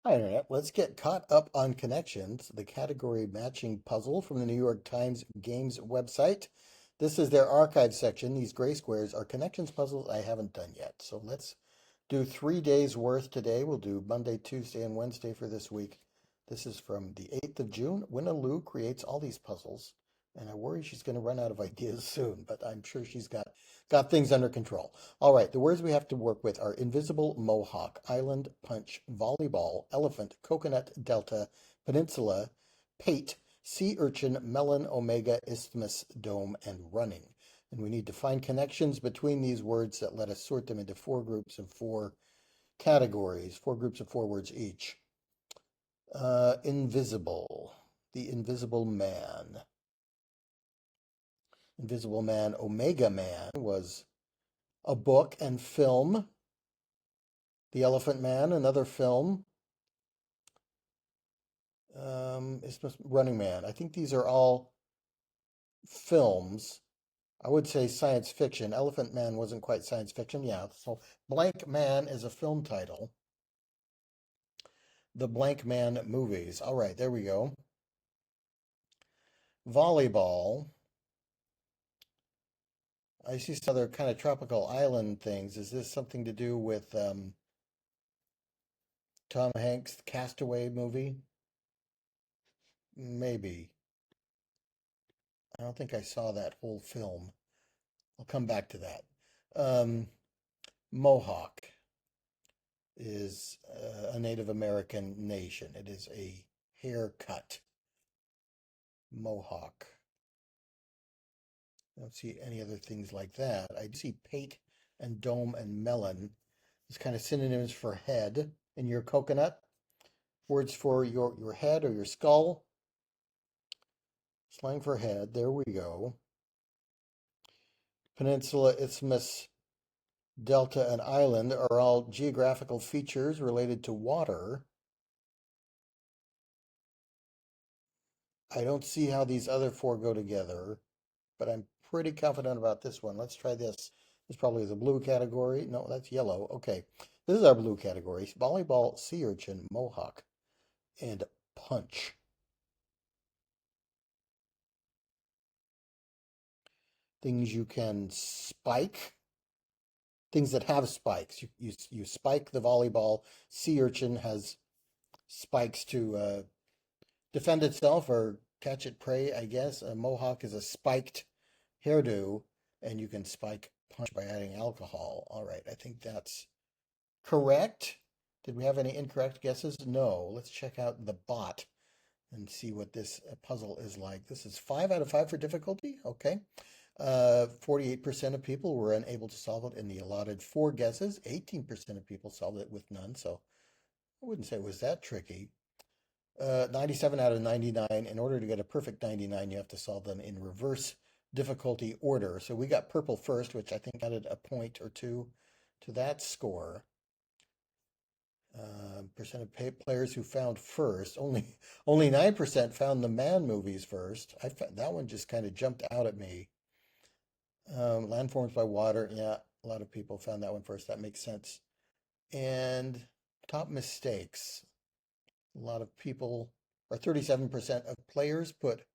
Hi, Internet. Let's get caught up on connections, the category matching puzzle from the New York Times Games website. This is their archive section. These gray squares are connections puzzles I haven't done yet. So let's do 3 days worth today. We'll do Monday, Tuesday, and Wednesday for this week. This is from the 8th of June. Winna Lou creates all these puzzles, and I worry she's going to run out of ideas soon, but I'm sure she's got things under control. All right, the words we have to work with are invisible, mohawk, island, punch, volleyball, elephant, coconut, delta, peninsula, pate, sea urchin, melon, omega, isthmus, dome, and running. And we need to find connections between these words that let us sort them into four groups of four categories, four groups of four words each. Invisible, the invisible man. Invisible Man, Omega Man was a book and film. The Elephant Man, another film. It's Running Man. I think these are all films. I would say science fiction. Elephant Man wasn't quite science fiction. Yeah, so Blank Man is a film title. The Blank Man movies. All right, there we go. Volleyball. I see some other kind of tropical island things. Is this something to do with Tom Hanks' Castaway movie? Maybe. I don't think I saw that whole film. I'll come back to that. Um, Mohawk is a Native American nation. It is a haircut. Mohawk. I don't see any other things like that. I do see pate and dome and melon. It's kind of synonyms for head in your coconut. Words for your head or your skull. Slang for head. There we go. Peninsula, isthmus, delta, and island are all geographical features related to water. I don't see how these other four go together, but I'm pretty confident about this one. Let's try this. This is probably the blue category. No, that's yellow. Okay. This is our blue category. Volleyball, sea urchin, mohawk, and punch. Things you can spike. Things that have spikes. You spike the volleyball. Sea urchin has spikes to defend itself or catch it prey, I guess. A mohawk is a spiked hairdo, and you can spike punch by adding alcohol. All right, I think that's correct. Did we have any incorrect guesses? No. Let's check out the bot and see what this puzzle is like. This is 5 out of 5 for difficulty. Okay. 48% of people were unable to solve it in the allotted four guesses. 18% of people solved it with none. So I wouldn't say it was that tricky. 97 out of 99. In order to get a perfect 99, you have to solve them in reverse difficulty order. So we got purple first, which I think added a point or two to that score. Percent of players who found first, only 9% found the Man movies first. That one just kind of jumped out at me. Landforms by water, yeah, a lot of people found that one first. That makes sense. And top mistakes. A lot of people, or 37% of players put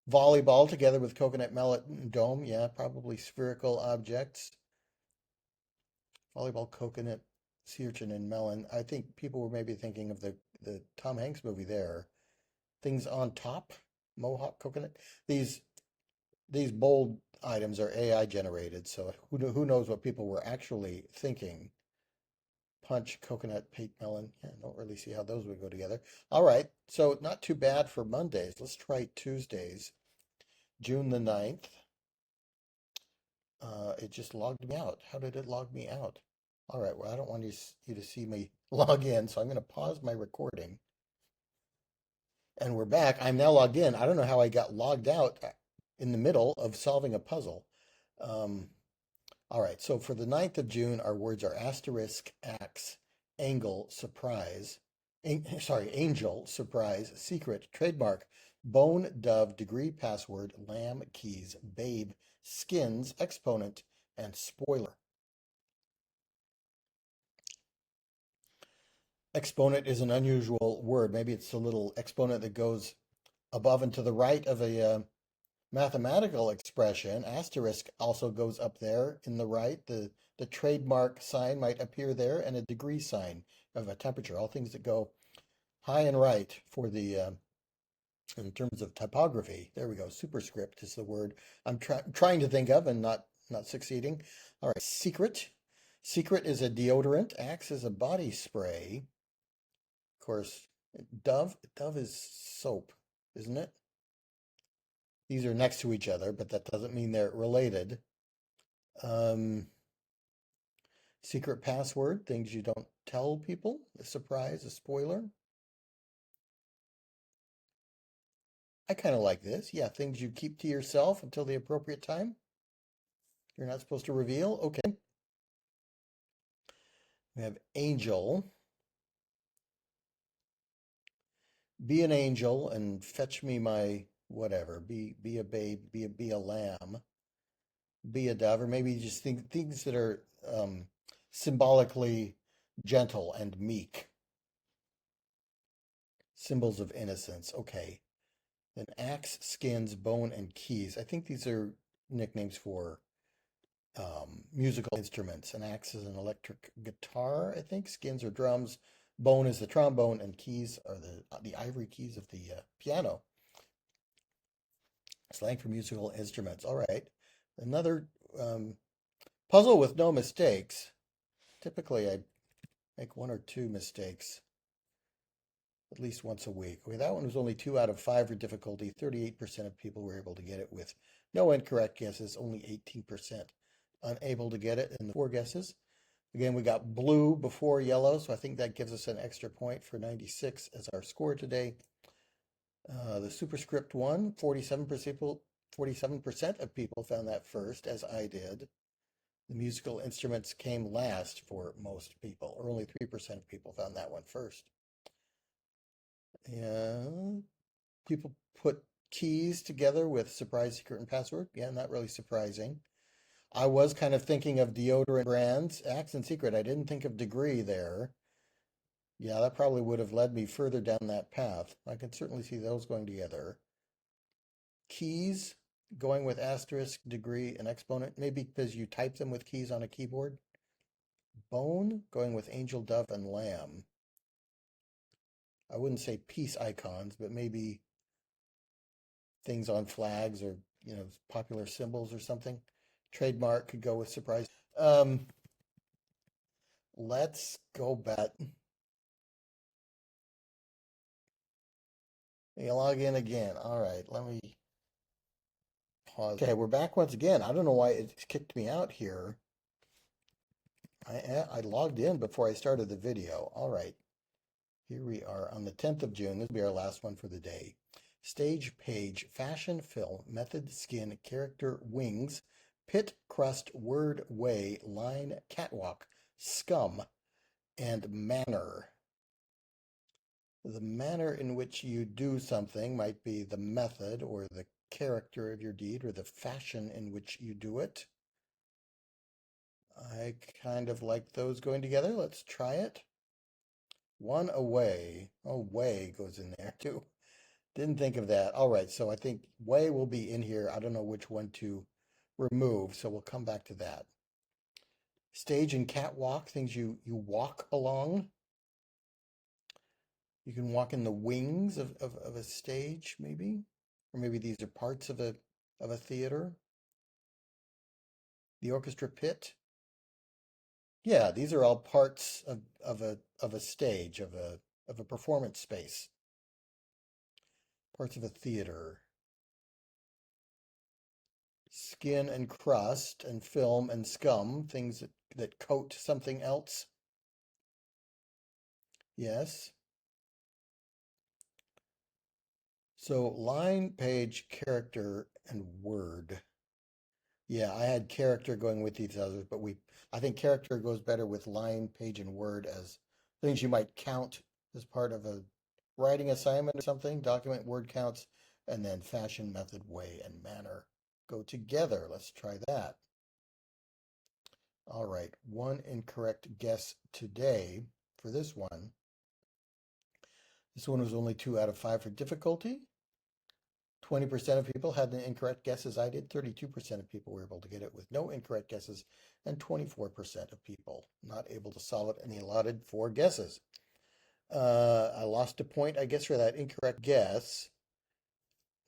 volleyball together with coconut mallet and dome. Yeah, probably spherical objects. Volleyball, coconut, sea urchin, and melon. I think people were maybe thinking of the Tom Hanks movie there. Things on top, mohawk, coconut. These these bold items are AI generated, so who knows what people were actually thinking. Punch, coconut, pate, melon. Yeah, I don't really see how those would go together. All right, so not too bad for Mondays. Let's try Tuesdays. June the 9th. It just logged me out. How did it log me out? All right, well, I don't want you to see me log in, so I'm going to pause my recording. And we're back. I'm now logged in. I don't know how I got logged out in the middle of solving a puzzle. Um, all right, so for the 9th of June, our words are asterisk, axe, angle, surprise, angel, surprise, secret, trademark, bone, dove, degree, password, lamb, keys, babe, skins, exponent, and spoiler. Exponent is an unusual word. Maybe it's a little exponent that goes above and to the right of a mathematical expression. Asterisk also goes up there in the right. The trademark sign might appear there, and a degree sign of a temperature. All things that go high and right for the in terms of typography. There we go. Superscript is the word I'm trying to think of and not succeeding. All right, secret. Secret is a deodorant. Axe is a body spray. Of course, Dove is soap, isn't it? These are next to each other, but that doesn't mean they're related. Um, secret password, things you don't tell people, a surprise, a spoiler. I kind of like this. Yeah, things you keep to yourself until the appropriate time. You're not supposed to reveal. Okay. We have angel. Be an angel and fetch me my whatever. Be a babe. Be a lamb. Be a dove, or maybe just think things that are symbolically gentle and meek. Symbols of innocence. Okay. Then axe, skins, bone, and keys. I think these are nicknames for musical instruments. An axe is an electric guitar, I think. Skins are drums. Bone is the trombone, and keys are the ivory keys of the piano. Slang for musical instruments. All right. Another puzzle with no mistakes. Typically, I make one or two mistakes at least once a week. Okay, that one was only 2 out of 5 for difficulty. 38% of people were able to get it with no incorrect guesses. Only 18% unable to get it in the 4 guesses. Again, we got blue before yellow, so I think that gives us an extra point for 96 as our score today. The superscript one, 47% of people found that first, as I did. The musical instruments came last for most people, or only 3% of people found that one first. And people put keys together with surprise, secret, and password. Yeah, not really surprising. I was kind of thinking of deodorant brands, Axe and Secret. I didn't think of degree there. Yeah, that probably would have led me further down that path. I can certainly see those going together. Keys going with asterisk, degree, and exponent, maybe because you type them with keys on a keyboard. Bone going with angel, dove, and lamb. I wouldn't say peace icons, but maybe things on flags or popular symbols or something. Trademark could go with surprise. Let's go back. You log in again. All right, let me pause. Okay, we're back once again. I don't know why it kicked me out here. I logged in before I started the video. All right, here we are on the 10th of June. This will be our last one for the day. Stage, page, fashion, film, method, skin, character, wings, pit, crust, word, way, line, catwalk, scum, and manner. The manner in which you do something might be the method or the character of your deed or the fashion in which you do it. I kind of like those going together. Let's try it. One away. Oh, way goes in there too. Didn't think of that. All right, so I think way will be in here. I don't know which one to remove, so we'll come back to that. Stage and catwalk, things you walk along. You can walk in the wings of a stage, maybe. Or maybe these are parts of a theater. The orchestra pit. Yeah, these are all parts of a stage, of a performance space. Parts of a theater. Skin and crust and film and scum, things that coat something else. Yes. So line, page, character, and word. Yeah, I had character going with these others, but I think character goes better with line, page, and word as things you might count as part of a writing assignment or something. Document word counts, and then fashion, method, way, and manner go together. Let's try that. All right, one incorrect guess today for this one. This one was only 2 out of 5 for difficulty. 20% of people had an incorrect guess as I did. 32% of people were able to get it with no incorrect guesses, and 24% of people not able to solve it, and he allotted 4 guesses. I lost a point, I guess, for that incorrect guess.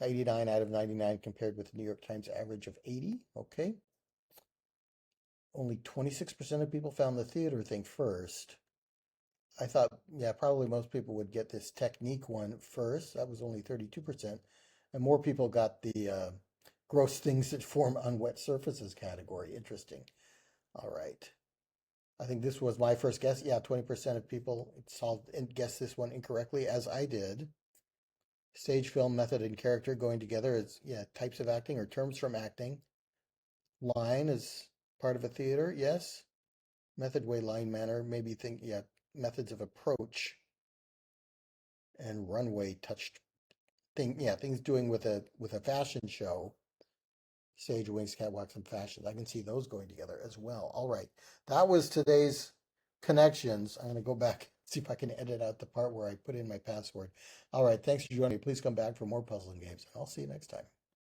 89 out of 99 compared with the New York Times average of 80. Okay. Only 26% of people found the theater thing first. I thought, yeah, probably most people would get this technique one first. That was only 32%. And more people got the gross things that form on wet surfaces category. Interesting. All right. I think this was my first guess. Yeah, 20% of people solved and guessed this one incorrectly, as I did. Stage, film, method, and character going together is, yeah, types of acting or terms from acting. Line is part of a theater, yes. Method, way, line, manner, maybe think, yeah, methods of approach. And runway touched thing, yeah, things doing with a fashion show. Stage, wings, catwalks, and fashion. I can see those going together as well. All right, that was today's connections. I'm going to go back, see if I can edit out the part where I put in my password. All right, thanks for joining me. Please come back for more puzzling games. I'll see you next time.